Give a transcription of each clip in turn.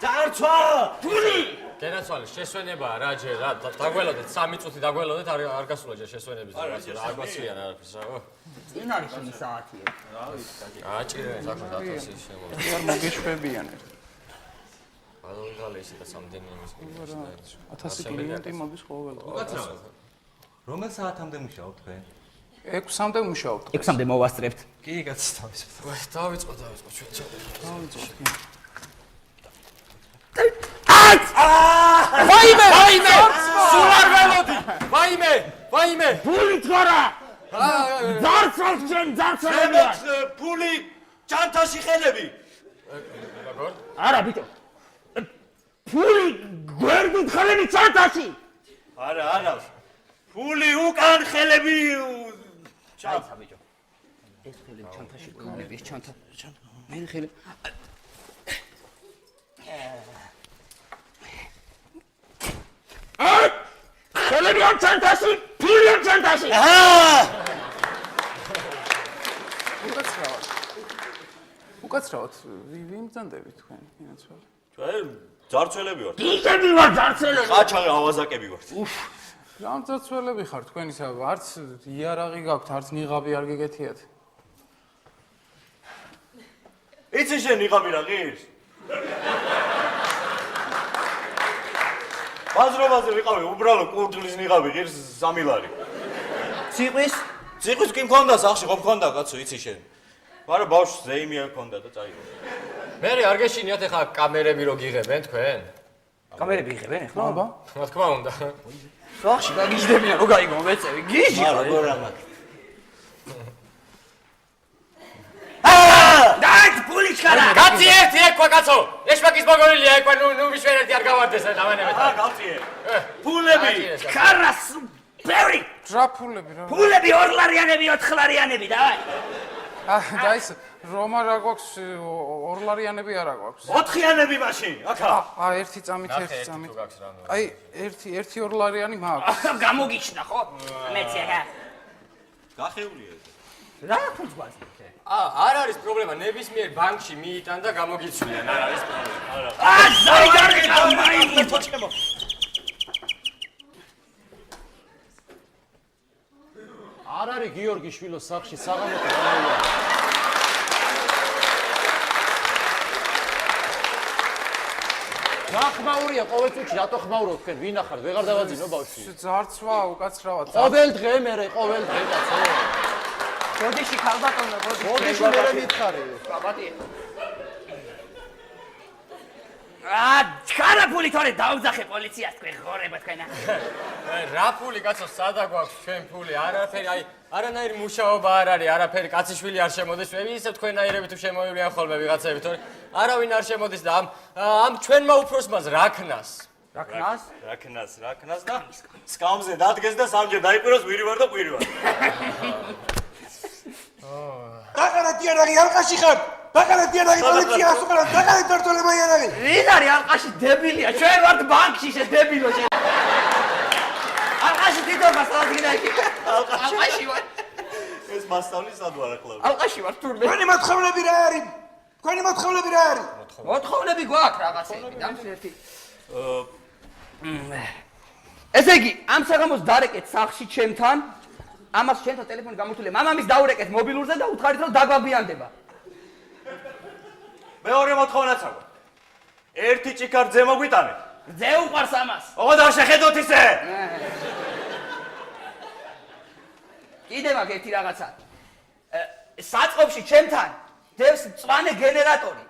Dartsva! Puli! გენაცვალე შესვენებაა რა ჯერ რა დაგველოდეთ 3 წუთი დაგველოდეთ არ გასულა ჯერ შესვენების რა გვაციან არაფერს რა წინ არის იმის საათია აჭირე საქმე დათოსი შემოვა არ მოგეშვებიან ბალონგალე ისე და სამდენი იმის 1000 კლიენტი მოდის ყოველ რომელ საათამდე მუშაობ თქვენ? 6-მდე მუშაობთ 6-მდე მოვასწრებთ კი გაცნობთ. დავიწყო ჩვენ ვაიმე სულ არ ველოდი ვაიმე Puli tgora! Dartsal sen შენაც ფული ჯანთაში ხელები. როგორ Ara bito. Puli gwerdit khaleni chantasi. არა. ფული უკან ხელები. ჩაიცა ბიჭო ეს ხელი ჩანთაში გონები ეს ჩანთა მე ხელი Khaleni chantasi, puli chantasi. უკაცრავად ვიმძანდებით თქვენ გენაცვალე ჩვენ ძარცველები ვართ. Ikedi var dartsele. ყაჩაღი ავაზაკები ვართ. გამძაცველები ხარ თქვენისა არც იარაღი გაქვთ არც ნიღაბი არ გიგეთიათ იცი შენ იღაბი რა ღირს? ბაზრობაზე ვიყავი უბრალო კურდღლის ნიღაბი ღირს 3 ლარი. ციყვის ციყვის კი მქონდა სახში ხო მქონდა კაცო იცი შენ. მაგრამ ბავშვს ზეიმი არ მქონდა და წაიღო. მე არ გეშინიათ ეხა კამერები რო გიღებენ თქვენ კამერები იღებენ ახლა აბა რა თქმა უნდა სახში გაგიჟდებიან რო გაიგო მეწევი გიჟი ხარ როგორ ამაკ. დაით პული ჩქარა კაცი ერთი ექვა კაცო ეშმაკის მოგონილია ექვა ნუ მიშვენერთი არ გავარდეს დავანებეთ გავწიე. ფულები. ქარას ბევრი დრაფულები რა ფულები 2 ლარიანები 4 ლარიანები დავაი და ის რომა რა გვაქვს 2 ლარიანები არა გვაქვს 4-იანები მაშინ აქა. ერთი წამით ერთი წამით თუ გაქვს რამე აი ერთი 2 ლარიანი მაქვს გამოგიჩნა ხო მეცი რა გახეულია ეს. რა ფულს გვაქვს არ არის პრობლემა ნებისმიერ ბანკში მიიტან და გამოგიცვლიან არ არის პრობლემა ზაი გარეკა მოჩემო. არ არის გიორგი შვილოს სახში საღამოთი გამოვა. რა ხმაურია ყოველ წუთში რატო ხმაურობ თქვენ ვინ ახართ ვეღარ დავაძინო ბავშვი. ძარცვა უკაცრავად ყოველ დღე ყოველ დღე კაცო. ბოდიში ქალბატონო ბოდიში მე მითხარი. ბაბატი ჩქარა ფული თორე დაუძახე პოლიციას თქვენ ღორება თქვენა რა ფული კაცო სადა გვაქვს ჩვენ ფული არაფერი აი არანაირი მუშაობა არ არის არაფერი კაციშვილი არ შემოდის ისე თქვენაირები თუ შემოივლიან ხოლმე ვიღაცები თორე არავინ არ შემოდის და ამ ჩვენმა უფროსმას რაქნას რაქნას და სკამზე დადგეს და სამჯერ დაიყვიროს ვირივარ და ყვირივარ. დაგარა დიარაღი ალყაში ხარ დაგარა დიარაღი პოლიცია ასუყარა დაგარა დორტოლება იარაღი ვინ არის ალყაში დებილია ჩვენ ვართ ბანკში შე დებილო შე ალყაში დიდობა სადღინა იქ ალყაში ვარ ეს მასწავლის სად ვარ ახლა? ალყაში ვარ თურმე თქვენი მოთხოვნები რა არის თქვენი მოთხოვნები რა არის მოთხოვნები გვაქვს რაღაცები დამს ერთი ესე იგი ამ საღამოს დარეკეთ სახლში ჩემთან ამას შენთან ტელეფონი გამოთვლია მამამის დაურეკეთ მობილურზე და უთხარით რომ დაგვაგვიანდება მეორე მოთხოვნაც აქვს. ერთი ჭიქარ ძე მოგვიტანეთ. ძე უყვარს ამას ოღონდ არ შეხედოთ ისე. კიდევ აქ ერთი რაღაცა საწყობში ჩემთან დევს მწვანე გენერატორი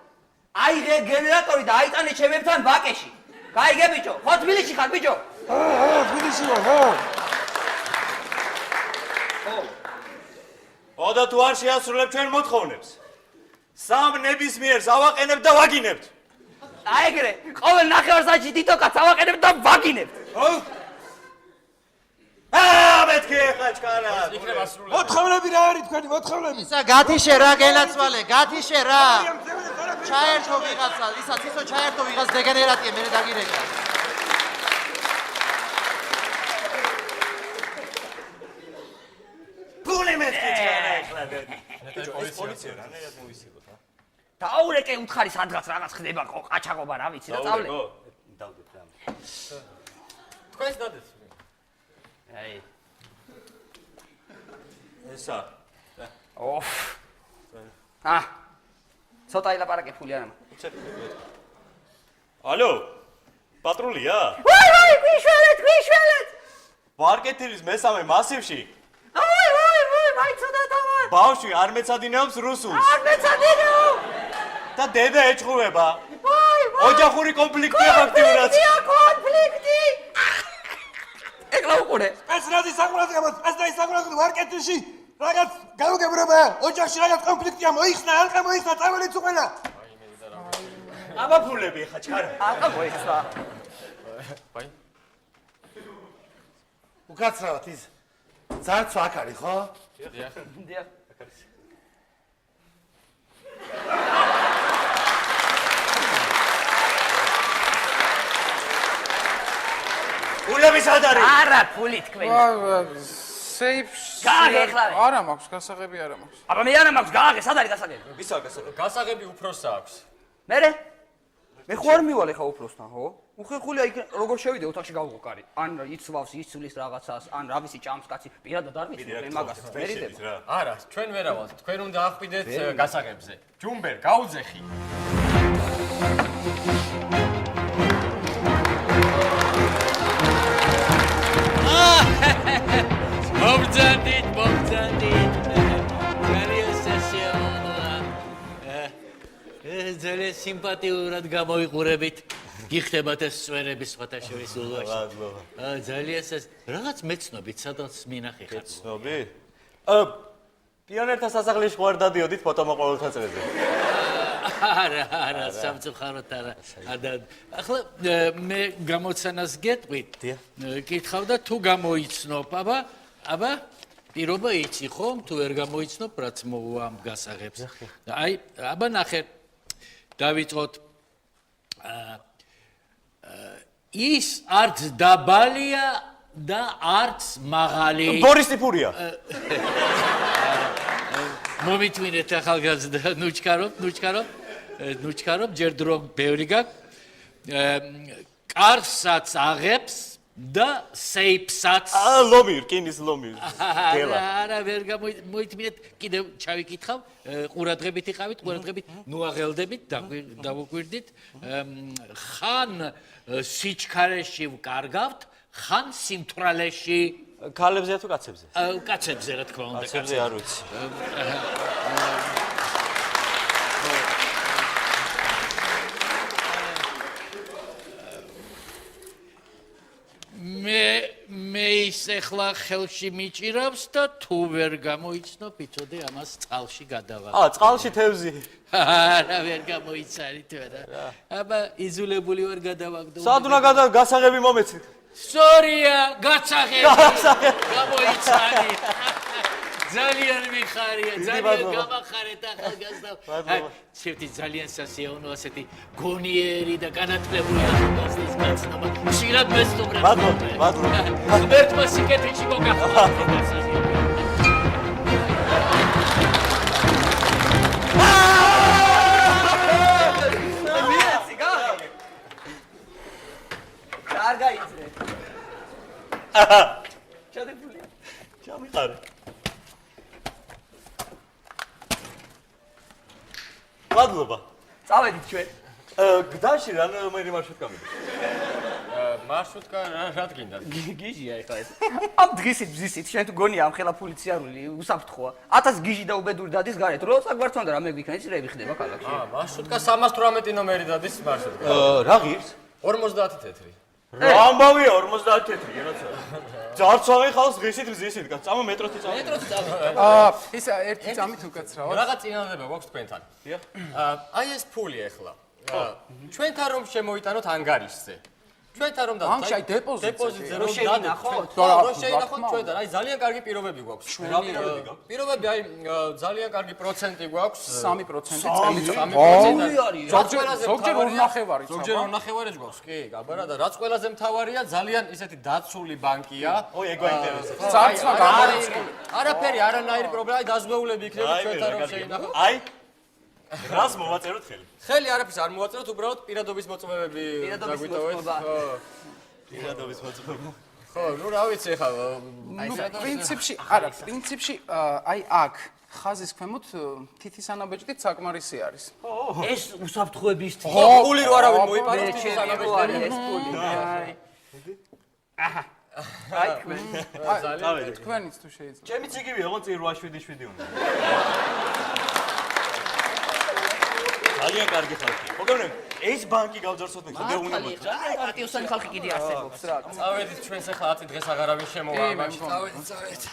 აიღე გენერატორი და აიტანე ჩემებთან ვაკეში გაიგე ბიჭო ხო თბილისში ხარ ბიჭო თბილისში ვარ ხო ოდა თუ არ შეასრულებ ჩვენ მოთხოვნებს. სამ ნებისმიერს ავაყენებ და ვაგინებთ. აი ეგრე ყოველ ნახევარსაათში თითო კაც ავაყენებ და ვაგინებთ. ხო? მეთქი ხა ჩქარა. იქნება სრულები მოთხოვნები რა არის თქვენი მოთხოვნები ისა გათიშე რა გენაცვალე გათიშე რა ჩაერთო ვიღაცა ისა ცისო ჩაერთო ვიღაც დეგენერატია მე დაგირეკა ფული მეთქი ჩქარა ეხლა. ეს პოლიცია რანაირად მოვისილოთ, დაურეკე უთხარი სადღაც რაღაც ხდება ყაჩაღობა რა ვიცი და წავლე. დავდეთ რა. თქვენს დადეთ. აი. ესა. ოჰ. ცოტა ილაპარაკე ფული არა. ალო. პატრულია? ვაი, გვიშველეთ. მარკეტილის მესამე მასივში ვაი, ცოტა დავა. ბავშვი არ მეცადინეობს რუსულს არ მეცადინეო. და დედა ეჭღუება. ვაი. ოჯახური კონფლიქტია ფაქტიურად. კონფლიქტი. ეკლა უყურე. ეს რადი საკურადღება მარკეტინგში რაღაც გაუგებრებაა. ოჯახში რაღაც კონფლიქტია, მოიხსნა, ალყა მოიხსნა, წავალიც უყენა. აბა ფულები ხა ჩარა. ალყა მოიხსნა. ვაი. უკაცრავად ის ძარცვა აქ არის ხო? დიახ. ფულები სად არის? არა, ფული თქვენი. სეიფში გააღე. არა მაქვს გასაღები არა მაქვს. აბა მე არა მაქვს გააღე, სად არის გასაგები? ვისა გასაგები? გასაღები უფროსს აქვს. მე ხო არ მივალე ხა უფროსთან, ხო? უხეხულია იქ როგორ შევიდე ოთახში გავუყარი. ან იცვავს, იცვლის რაღაცას, ან რა ვიცი ჭამს კაცი. პირადად არ ვიცი მე მაგას. მერიდება. არა, ჩვენ ვერავალთ. თქვენ უნდა ახვიდეთ გასაღებზე. ჯუმბერ, გაუძეხი. მომძანდით. ძალიან სასიამოვნოა. ძალიან სიმპათიურად გამოიყურებით. გიხდებათ ეს წვერები სხვათა შორის ულვაში. ძალიან რაღაც მეცნობით, სადაც მინახე ხარ. ცნობი? პიონერთა სასახლეში ვარ დადიოდით ფოტომოყოლთა წრეზე. არა, სამწუხაროდ არა. ახლა მე გამოცანას გეტყვით. კითხავდა თუ გამოიცნობ, აბა პირობა იცი ხომ? თუ ვერ გამოიცნობ, რაც მოვა ამ გასაღებს. აი, აბა ნახე. დავიწყოთ. ის არც დაბალია და არც მაღალი. ბორის ტიპურია. მომიტვინეთ ახალგაზრდა, ნუჩქარობ, ჯერ დრო ბევრი გაქვს. კარსაც აღებს და სეიფსაც. ლომი, რკინის ლომი. არა, ვერ მოიტვინეთ, კიდევ ჩავიკითხავ, ყურადღებით იყავით, ნუ აღელდებით, დავუკვირდით. ხან სიჩქარეში ვკარგავთ, ხან სიმთვრალეში. ქალებზეა თუ კაცებზე? კაცებზე რა თქმა უნდა. კაცებზე არ ვიცი. მე ის ახლა ხელში მიჭირავს და თუ ვერ გამოიცნობ, იცოდე ამას წყალში გადავალ. წყალში თევზი. არა, ვერ გამოიცარით ვერა. აბა იზოლებული ვერ გადავაგდო. სად უნდა გასაღები მომეცით? სწორია, გასაღები. გამოიცარი. ძალიან მიხარია, ძალიან გამახარეთ ახალგაზრდა. შევთი ძალიან სასიაოვნო ასეთი გონიერი და განათლებული ახალგაზრდის გაცნობა. ხშირად მესტუმრებ. მადლობა. ღმერთმა სიკეთეში მოგახმარა. კარგა იწრე. ჩადებული. ჩამიყარე. მადლობა. წავედით ჩვენ. გდაში რანაირ მარშრუტკა მიდე? მარშრუტკა რა გინდა? გიჟია ეხლა ეს. ამ დღისით ბზისით შენ თუ გონია ამ ხელა პოლიციარული უსაფრთხოა. 1000 გიჟი და უბედური დადის გარეთ. რო საგვართან და რამე გვიქნა ისრები ხდება ქალაქში. მარშრუტკა 318 ნომერი დადის მარშრუტკა. რა ღირს? 50 თეთრი. რა ამბავია 50 თეთრი, როცა. ძარცვავი ხალხს ღირსით ბზისით, წამა მეტროთი წამა. ის ერთი წამით უკაცრავად. რაღაც წინადადება გვაქვს თქვენთან. აი ეს ფული ახლა. ჩვენთან რომ შემოიტანოთ ანგარიშზე. ჩვენთან რომ დადოთ. აი დეპოზიტზე რომ შევინახოთ. რომ შეინახოთ ჩვენთან. აი ძალიან კარგი პირობები გვაქვს. რა პირობები გაქვს? პირობები აი ძალიან კარგი პროცენტი გვაქვს. 3% ზოგჯერ 2.5-ი. ზოგჯერ 2.5-ი გვაქვს. კი, გაბარა და რაც ყველაზე მთავარია, ძალიან ისეთი დაცული ბანკია. ой, ეგ გაინტერესებს. წარცვა გამორიცხული. არაფერი, არანაირი პრობლემა, აი დაზღვეულები იქნება ჩვენთან რომ შეინახოთ. აი რას მოვაწეროთ ხელი? ხელი არაფერს არ მოვაწეროთ, უბრალოდ პირადობის მოწმობები დაგვიტოვეთ. პირადობის მოწმობა. ხო, ნუ რა ვიცი ხა. პრინციპში აი აქ ხაზის ქვემოთ თითის ანაბეჭდით საკმარისი არის. ეს უსაფრთხოების ფული რო არავინ მოიპაროს, მე ჩემი რო არის ეს ფული. აჰა. აი თქვენ. თქვენიც თუ შეიძლება. ჩემიც იგივეა, ოღონდ წინ 877 უნდა. ძალიან კარგი ხალხი. მოგონებ, ეს ბანკი გავძარცოთ მე, ხოდე უნდა მოწ. ძალიან პარტიოსანი ხალხი კიდე არსებობს რა. წავედით ჩვენს ახლა 10 დღეს აღარავინ შემოვა ამ ბანკში. წავედით.